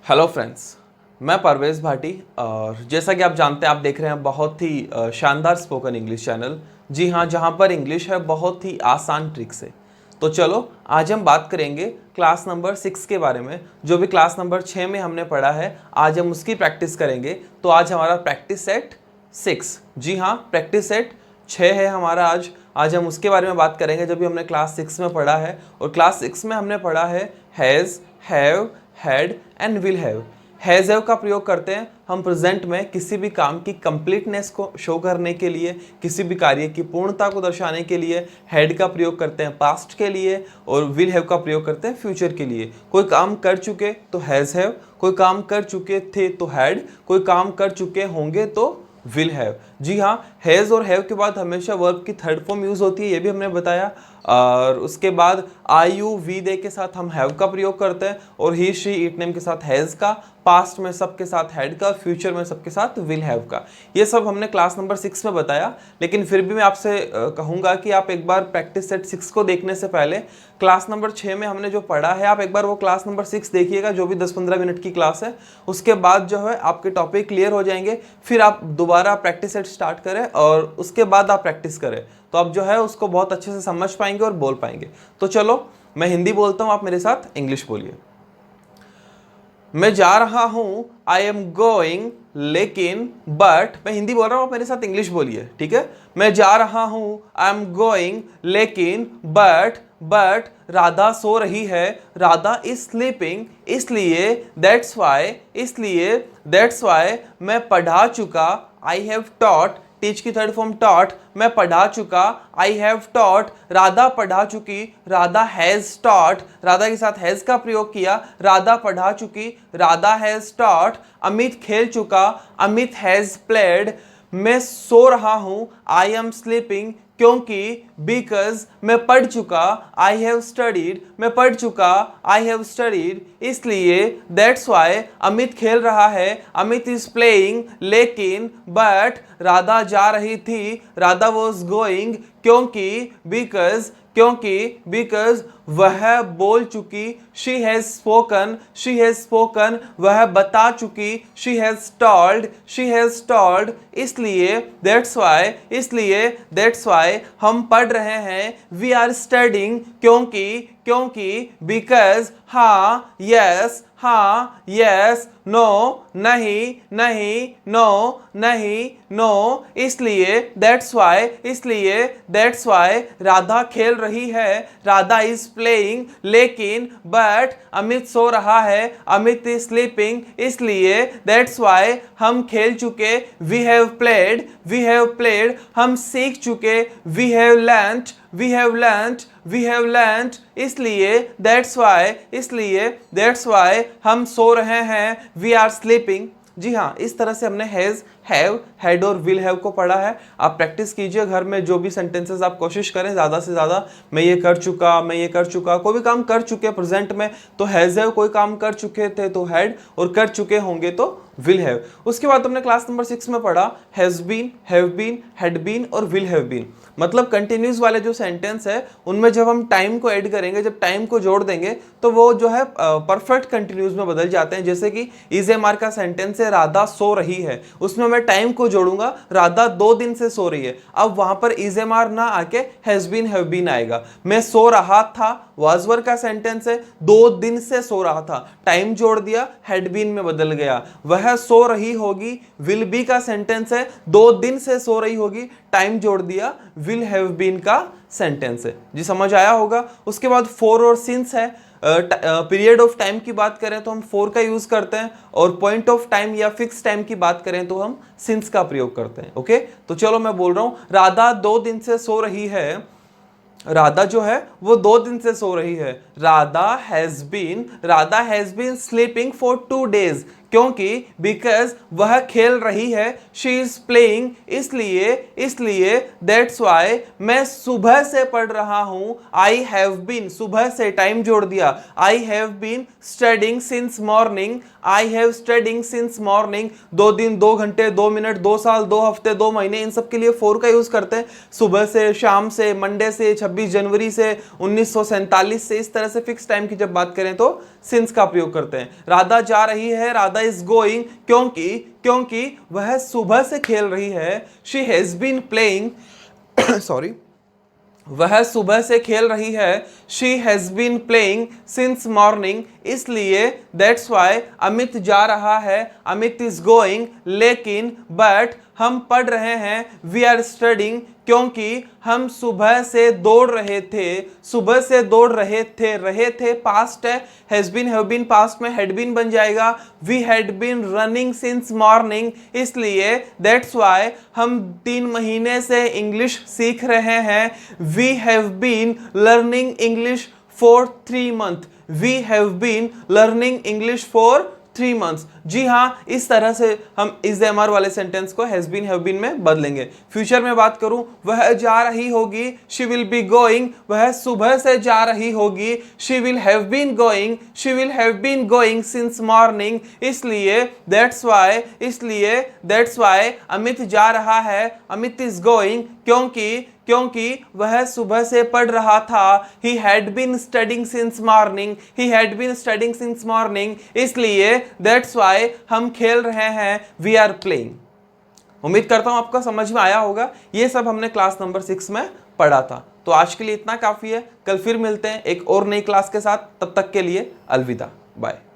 Hello friends, मैं परवेज़ भाटी और जैसा कि आप जानते हैं, आप देख रहे हैं बहुत ही शानदार स्पोकन इंग्लिश चैनल। जी हाँ, जहाँ पर इंग्लिश है बहुत ही आसान ट्रिक से। तो चलो आज हम बात करेंगे क्लास नंबर 6 के बारे में। जो भी क्लास नंबर 6 में हमने पढ़ा है, आज हम उसकी प्रैक्टिस करेंगे। तो आज हमारा प्रैक्टिस सेट 6, जी हाँ, प्रैक्टिस सेट 6 है हमारा। आज हम उसके बारे में बात करेंगे जो भी हमने क्लास 6 में पढ़ा है। और क्लास 6 में हमने पढ़ा है has, have, had and will have. Has have का प्रयोग करते हैं हम प्रेजेंट में किसी भी काम की कंप्लीटनेस को शो करने के लिए, किसी भी कार्य की पूर्णता को दर्शाने के लिए। हैड का प्रयोग करते हैं पास्ट के लिए और विल हैव का प्रयोग करते हैं फ्यूचर के लिए। कोई काम कर चुके तो हैज़ हैव, कोई काम कर चुके थे तो हैड, कोई काम कर चुके होंगे तो विल हैव। जी हाँ, हैज़ और हैव के बाद हमेशा वर्ब की थर्ड फॉर्म यूज होती है, ये भी हमने बताया। और उसके बाद आई यू वी दे के साथ हम हैव का प्रयोग करते हैं और ही शी इट नेम के साथ हैज़ का, पास्ट में सबके साथ हैड का, फ्यूचर में सबके साथ विल हैव का। ये सब हमने क्लास नंबर 6 में बताया। लेकिन फिर भी मैं आपसे कहूँगा कि आप एक बार प्रैक्टिस सेट 6 को देखने से पहले क्लास नंबर 6 में हमने जो पढ़ा है, आप एक बार वो क्लास नंबर 6 देखिएगा, जो भी 10-15 मिनट की क्लास है। उसके बाद जो है आपके टॉपिक क्लियर हो जाएंगे। फिर आप दोबारा प्रैक्टिस सेट स्टार्ट करें और उसके बाद आप प्रैक्टिस करें, तो आप जो है उसको बहुत अच्छे से समझ पाएंगे और बोल पाएंगे। तो चलो मैं हिंदी बोलता हूँ, आप मेरे साथ इंग्लिश बोलिए। मैं जा रहा हूं, आई एम गोइंग, लेकिन बट। मैं हिंदी बोल रहा हूं, आप मेरे साथ इंग्लिश बोलिए, ठीक है। मैं जा रहा हूं, आई एम गोइंग, लेकिन बट राधा सो रही है, राधा इज स्लीपिंग, इसलिए दैट्स वाई मैं पढ़ा चुका, आई हैव टॉट, टीच की थर्ड फॉर्म टॉट, मैं पढ़ा चुका, आई हैव टॉट, राधा पढ़ा चुकी, राधा हैज टॉट, राधा के साथ हैज का प्रयोग किया, राधा पढ़ा चुकी, राधा हैज टॉट, अमित खेल चुका, अमित हैज प्लेड, मैं सो रहा हूं, आई एम स्लीपिंग, क्योंकि बिकॉज मैं पढ़ चुका, आई हैव स्टडीड, मैं पढ़ चुका, आई हैव स्टडीड, इसलिए दैट्स वाई अमित खेल रहा है, अमित इज प्लेइंग, लेकिन बट राधा जा रही थी, राधा वॉज गोइंग, क्योंकि बिकॉज वह बोल चुकी, शी हैज स्पोकन, वह बता चुकी, शी हैज टॉल्ड, इसलिए दैट्स वाई हम पढ़ रहे हैं, वी आर स्टडिंग, क्योंकि बिकॉज हाँ यस, नो नहीं, नो, इसलिए दैट्स वाई राधा खेल रही है, राधा इज प्लेइंग, लेकिन बट अमित सो रहा है, अमित इज स्लीपिंग, इसलिए दैट्स वाई हम खेल चुके, वी हैव प्लेड, हम सीख चुके, वी हैव लर्न्ड, इसलिए दैट्स वाई हम सो रहे हैं, वी आर स्लीपिंग। जी हाँ, इस तरह से हमने हैज़, हैव, हैड और विल हैव को पढ़ा है। आप प्रैक्टिस कीजिए घर में, जो भी सेंटेंसेस आप कोशिश करें ज़्यादा से ज़्यादा। मैं ये कर चुका, कोई भी काम कर चुके प्रेजेंट में तो हैज़ हैव, कोई काम कर चुके थे तो हैड, और कर चुके होंगे तो विल हैव। उसके बाद हमने क्लास नंबर 6 में पढ़ा has been, have been, had been और विल हैव बीन। मतलब कंटिन्यूस वाले जो सेंटेंस है उनमें जब हम टाइम को ऐड करेंगे, जब टाइम को जोड़ देंगे तो वो जो है परफेक्ट कंटिन्यूस में बदल जाते हैं। जैसे कि इज एम आर का सेंटेंस है राधा सो रही है, उसमें मैं टाइम को जोड़ूंगा, राधा 2 दिन से सो रही है। अब वहां पर इज एम आर ना आके हैज बीन, हैव बीन आएगा। मैं सो रहा था, वाज वर का सेंटेंस है, 2 दिन से सो रहा था, टाइम जोड़ दिया, हैड बीन में बदल गया। वह सो रही होगी, विल बी का सेंटेंस है, 2 दिन से सो रही होगी, टाइम जोड़ दिया, विल हैव बीन का सेंटेंस है। जी समझ आया होगा। उसके बाद फॉर और सिंस है। पीरियड ऑफ टाइम की बात करें तो हम फॉर का यूज करते हैं, और पॉइंट ऑफ टाइम या फिक्स टाइम की बात करें तो हम सिंस का प्रयोग करते हैं। ओके, तो चलो मैं बोल रहा हूं, राधा 2 दिन से सो रही है, राधा जो है वो 2 दिन से सो रही है। Radha has been sleeping for 2 days, क्योंकि बिकॉज वह खेल रही है, शी इज प्लेइंग, इसलिए दैट्स वाई मैं सुबह से पढ़ रहा हूं, आई हैव बीन, सुबह से टाइम जोड़ दिया, I have been studying since morning, 2 दिन, 2 घंटे, 2 मिनट, 2 साल, 2 हफ्ते, 2 महीने, इन सब के लिए फॉर का यूज करते हैं। सुबह से, शाम से, मंडे से, 26 जनवरी से, 1947 से, इस तरह से फिक्स टाइम की जब बात करें तो सिंस का प्रयोग करते हैं। राधा जा रही है, राधा इज गोइंग, क्योंकि वह सुबह से खेल रही है। She has been playing sorry, वह सुबह से खेल रही है। She has been playing since morning, इसलिए दैट्स वाई अमित जा रहा है, अमित इज गोइंग। लेकिन बट हम पढ़ रहे हैं, वी आर स्टडिंग, क्योंकि हम सुबह से दौड़ रहे थे। सुबह से दौड़ रहे थे पास्ट है, has been have been past में हैड बीन बन जाएगा। We had been running since morning, इसलिए दैट्स वाई हम 3 महीने से इंग्लिश सीख रहे हैं। We have been learning English for 3 months, we have been learning English for 3 months। जी हाँ, इस तरह से हम इज एमआर वाले सेंटेंस को हैज बीन हैव बीन में बदलेंगे। फ्यूचर में बात करूं, वह जा रही होगी, शी विल बी गोइंग, वह सुबह से जा रही होगी। She will have been going since morning, इसलिए दैट्स वाई अमित जा रहा है, अमित इज गोइंग, क्योंकि वह सुबह से पढ़ रहा था। he had been studying since morning, इसलिए that's why हम खेल रहे हैं, we are playing। उम्मीद करता हूं आपको समझ में आया होगा। ये सब हमने क्लास नंबर 6 में पढ़ा था। तो आज के लिए इतना काफी है, कल फिर मिलते हैं एक और नई क्लास के साथ। तब तक के लिए अलविदा, बाय।